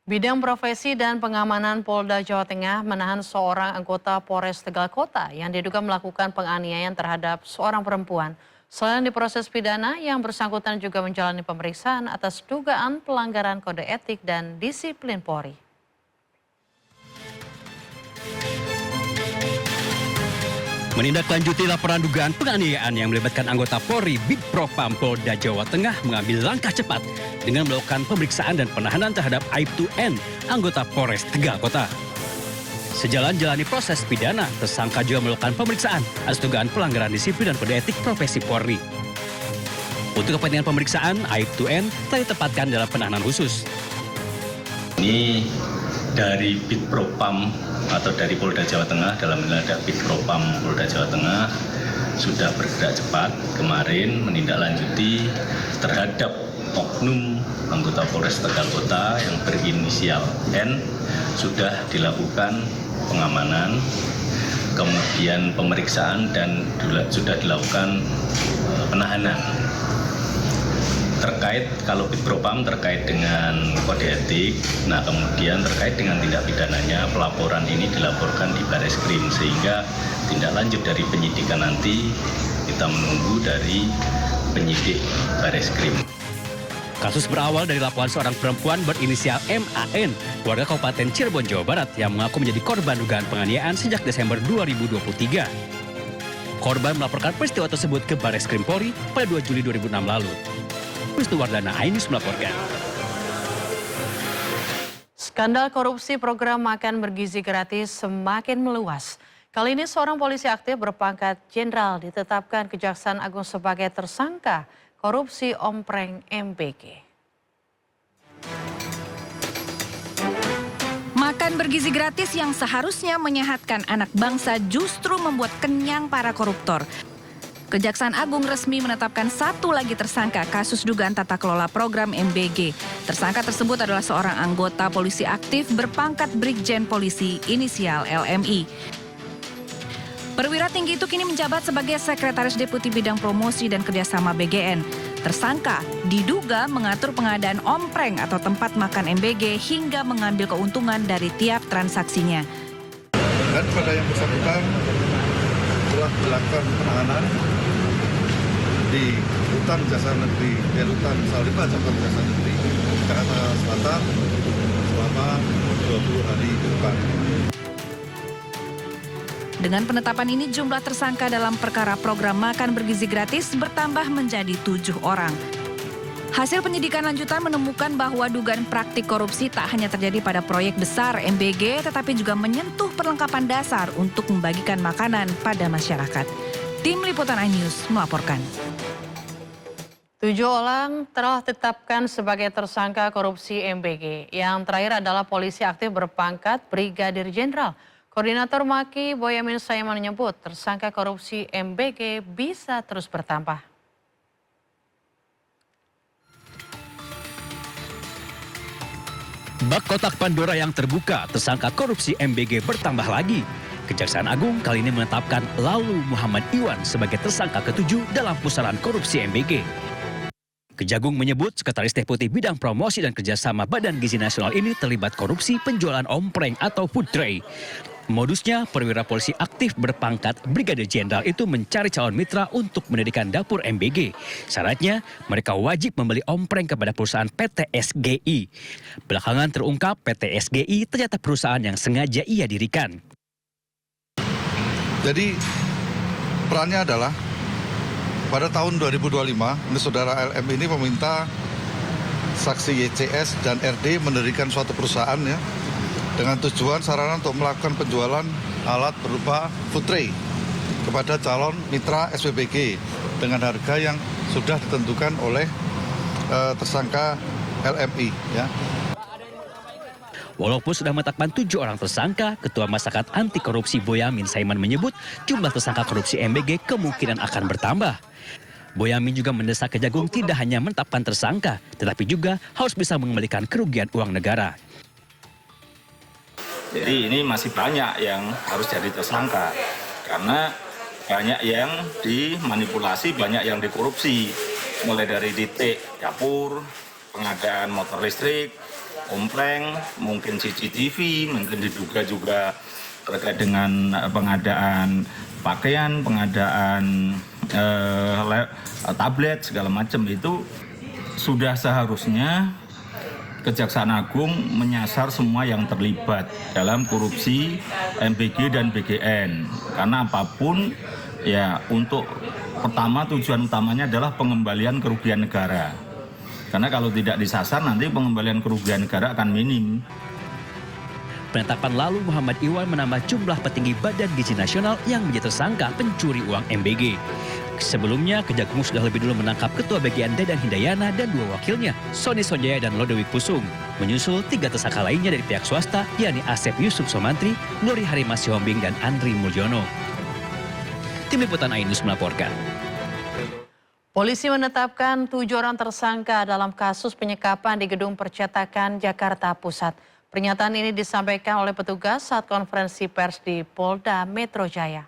Bidang profesi dan pengamanan Polda Jawa Tengah menahan seorang anggota Polres Tegal Kota yang diduga melakukan penganiayaan terhadap seorang perempuan. Selain diproses pidana, yang bersangkutan juga menjalani pemeriksaan atas dugaan pelanggaran kode etik dan disiplin Polri. Menindaklanjuti laporan dugaan penganiayaan yang melibatkan anggota Polri, Bidpropam Polda Jawa Tengah mengambil langkah cepat dengan melakukan pemeriksaan dan penahanan terhadap Aibtu N, anggota Polres Tegal Kota. Sejalan jalani proses pidana, tersangka juga melakukan pemeriksaan atas dugaan pelanggaran disiplin dan kode etik profesi Polri. Untuk kepentingan pemeriksaan, Aibtu N telah ditempatkan dalam penahanan khusus. Ini dari Bidpropam atau dari Polda Jawa Tengah, dalam hal ada Bidpropam Polda Jawa Tengah sudah bergerak cepat kemarin menindaklanjuti terhadap oknum anggota Polres Tegal Kota yang berinisial N. Sudah dilakukan pengamanan, kemudian pemeriksaan dan sudah dilakukan penahanan. Terkait kalau Bidpropam terkait dengan kode etik, nah kemudian terkait dengan tindak pidananya, pelaporan ini dilaporkan di Bareskrim sehingga tindak lanjut dari penyidikan nanti kita menunggu dari penyidik Bareskrim. Kasus berawal dari laporan seorang perempuan berinisial MAN, warga Kabupaten Cirebon, Jawa Barat, yang mengaku menjadi korban dugaan penganiayaan sejak Desember 2023. Korban melaporkan peristiwa tersebut ke Bareskrim Polri pada 2 Juli 2006 lalu. Wardana Ainus melaporkan. Skandal korupsi program makan bergizi gratis semakin meluas. Kali ini seorang polisi aktif berpangkat jenderal ditetapkan Kejaksaan Agung sebagai tersangka korupsi ompreng MBG. Makan bergizi gratis yang seharusnya menyehatkan anak bangsa justru membuat kenyang para koruptor. Kejaksaan Agung resmi menetapkan satu lagi tersangka kasus dugaan tata kelola program MBG. Tersangka tersebut adalah seorang anggota polisi aktif berpangkat Brigjen Polisi inisial LMI. Perwira tinggi itu kini menjabat sebagai Sekretaris Deputi Bidang Promosi dan Kerjasama BGN. Tersangka diduga mengatur pengadaan ompreng atau tempat makan MBG hingga mengambil keuntungan dari tiap transaksinya. Dan pada yang bersangkutan telah dilakukan penahanan di Rutan Jasa Negeri, Rutan Salimba Cabang Jasa Negeri, Jakarta Selatan selama 20 hari ke depan. Dengan penetapan ini jumlah tersangka dalam perkara program makan bergizi gratis bertambah menjadi 7 orang. Hasil penyidikan lanjutan menemukan bahwa dugaan praktik korupsi tak hanya terjadi pada proyek besar MBG, tetapi juga menyentuh perlengkapan dasar untuk membagikan makanan pada masyarakat. Tim Liputan iNews melaporkan. 7 orang telah ditetapkan sebagai tersangka korupsi MBG. Yang terakhir adalah polisi aktif berpangkat Brigadir Jenderal. Koordinator Maki Boyamin Saiman menyebut tersangka korupsi MBG bisa terus bertambah. Bak kotak Pandora yang terbuka, tersangka korupsi MBG bertambah lagi. Kejaksaan Agung kali ini menetapkan Lalu Muhammad Iwan sebagai tersangka ke-7 dalam pusaran korupsi MBG. Kejagung menyebut Sekretaris Deputi Bidang Promosi dan Kerjasama Badan Gizi Nasional ini terlibat korupsi penjualan ompreng atau food tray. Modusnya, perwira polisi aktif berpangkat Brigadir Jenderal itu mencari calon mitra untuk mendirikan dapur MBG. Syaratnya, mereka wajib membeli ompreng kepada perusahaan PT SGI. Belakangan terungkap PT SGI ternyata perusahaan yang sengaja ia dirikan. Jadi perannya adalah pada tahun 2025, ini saudara LM ini meminta saksi YCS dan RD mendirikan suatu perusahaan ya, dengan tujuan sarana untuk melakukan penjualan alat berupa food tray kepada calon mitra SPBG dengan harga yang sudah ditentukan oleh tersangka LMI ya. Walaupun sudah menetapkan 7 orang tersangka, Ketua Masyarakat Anti Korupsi Boyamin Saiman menyebut jumlah tersangka korupsi MBG kemungkinan akan bertambah. Boyamin juga mendesak Kejagung tidak hanya menetapkan tersangka, tetapi juga harus bisa mengembalikan kerugian uang negara. Jadi ini masih banyak yang harus jadi tersangka, karena banyak yang dimanipulasi, banyak yang dikorupsi. Mulai dari titik dapur, pengadaan motor listrik, kompleng, mungkin CCTV, mungkin diduga juga terkait dengan pengadaan pakaian, pengadaan tablet, segala macam itu sudah seharusnya Kejaksaan Agung menyasar semua yang terlibat dalam korupsi MBG dan BGN. Karena apapun, ya untuk pertama tujuan utamanya adalah pengembalian kerugian negara. Karena kalau tidak disasar nanti pengembalian kerugian negara akan minim. Penetapan lalu Muhammad Iwan menambah jumlah petinggi Badan Gizi Nasional yang menjadi tersangka pencuri uang MBG. Sebelumnya, Kejagung sudah lebih dulu menangkap Ketua BGN Dedan Hindayana dan 2 wakilnya, Sony Sonjaya dan Lodewijk Pusung. Menyusul 3 tersangka lainnya dari pihak swasta, yakni Asep Yusuf Somantri, Nuri Harimah Sihombing, dan Andri Mulyono. Tim Liputan Ainus melaporkan. Polisi menetapkan 7 orang tersangka dalam kasus penyekapan di Gedung Percetakan Jakarta Pusat. Pernyataan ini disampaikan oleh petugas saat konferensi pers di Polda Metro Jaya.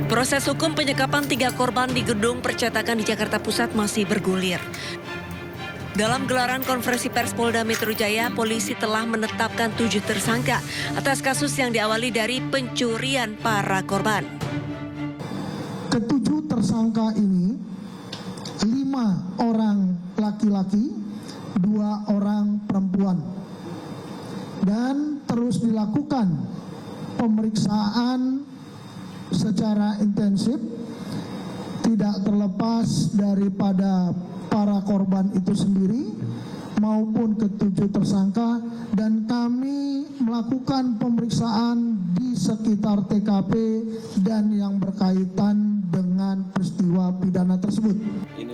Proses hukum penyekapan 3 korban di Gedung Percetakan di Jakarta Pusat masih bergulir. Dalam gelaran konferensi pers Polda Metro Jaya, polisi telah menetapkan 7 tersangka atas kasus yang diawali dari pencurian para korban. Ketujuh tersangka ini 5 orang laki-laki, 2 orang perempuan. Dan terus dilakukan pemeriksaan secara intensif, tidak terlepas daripada para korban itu sendiri maupun ketujuh tersangka, dan kami melakukan pemeriksaan di sekitar TKP dan yang berkaitan dengan peristiwa pidana tersebut.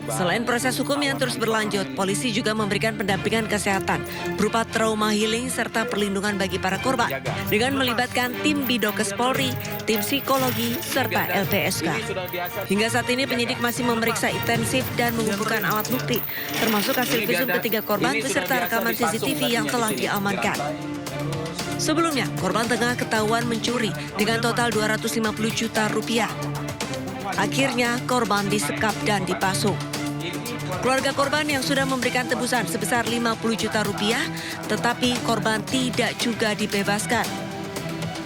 Selain proses hukum yang terus berlanjut, polisi juga memberikan pendampingan kesehatan berupa trauma healing serta perlindungan bagi para korban dengan melibatkan tim Bidokes Polri, tim psikologi, serta LPSK. Hingga saat ini penyidik masih memeriksa intensif dan mengumpulkan alat bukti, termasuk hasil visum ketiga korban beserta rekaman CCTV yang telah diamankan. Sebelumnya, korban tengah ketahuan mencuri dengan total 250 juta rupiah. Akhirnya korban disekap dan dipasung. Keluarga korban yang sudah memberikan tebusan sebesar 50 juta rupiah, tetapi korban tidak juga dibebaskan.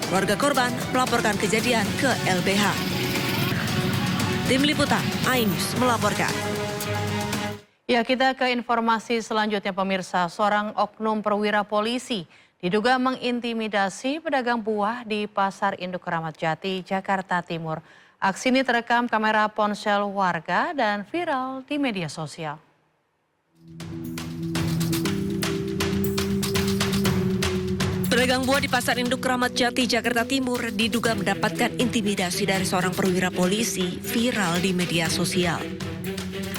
Keluarga korban melaporkan kejadian ke LBH. Tim Liputan Ainus melaporkan. Ya, kita ke informasi selanjutnya pemirsa. Seorang oknum perwira polisi diduga mengintimidasi pedagang buah di Pasar Induk Keramat Jati, Jakarta Timur. Aksi ini terekam kamera ponsel warga dan viral di media sosial. Pedagang buah di Pasar Induk Keramat Jati, Jakarta Timur diduga mendapatkan intimidasi dari seorang perwira polisi viral di media sosial.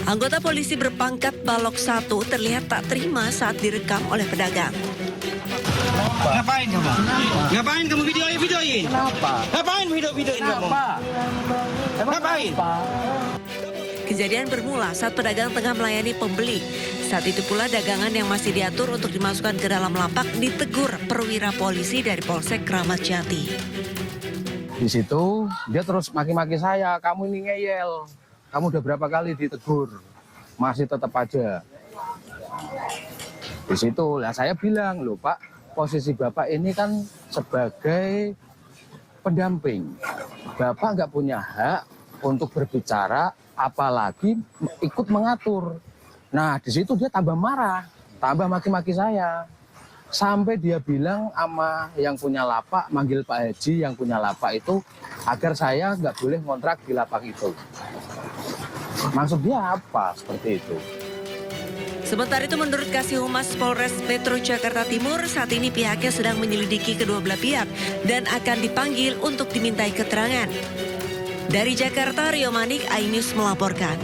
Anggota polisi berpangkat Balok 1 terlihat tak terima saat direkam oleh pedagang. Ngapain kamu? Ngapain kamu videoin? Kenapa? Ngapain videoin kamu? Ngapain? Kejadian bermula saat pedagang tengah melayani pembeli. Saat itu pula dagangan yang masih diatur untuk dimasukkan ke dalam lapak ditegur perwira polisi dari Polsek Keramat Jati. Di situ dia terus maki-maki saya, kamu ini ngeyel. Kamu udah berapa kali ditegur, masih tetap aja. Di situ lah saya bilang, loh Pak, posisi Bapak ini kan sebagai pendamping. Bapak nggak punya hak untuk berbicara, apalagi ikut mengatur. Nah, di situ dia tambah marah, tambah maki-maki saya. Sampai dia bilang sama yang punya lapak, manggil Pak Haji yang punya lapak itu, agar saya nggak boleh ngontrak di lapak itu. Maksud dia apa seperti itu? Sementara itu menurut Kasih Humas Polres Metro Jakarta Timur, saat ini pihaknya sedang menyelidiki kedua belah pihak dan akan dipanggil untuk dimintai keterangan. Dari Jakarta, Rio Manik, Ainus melaporkan.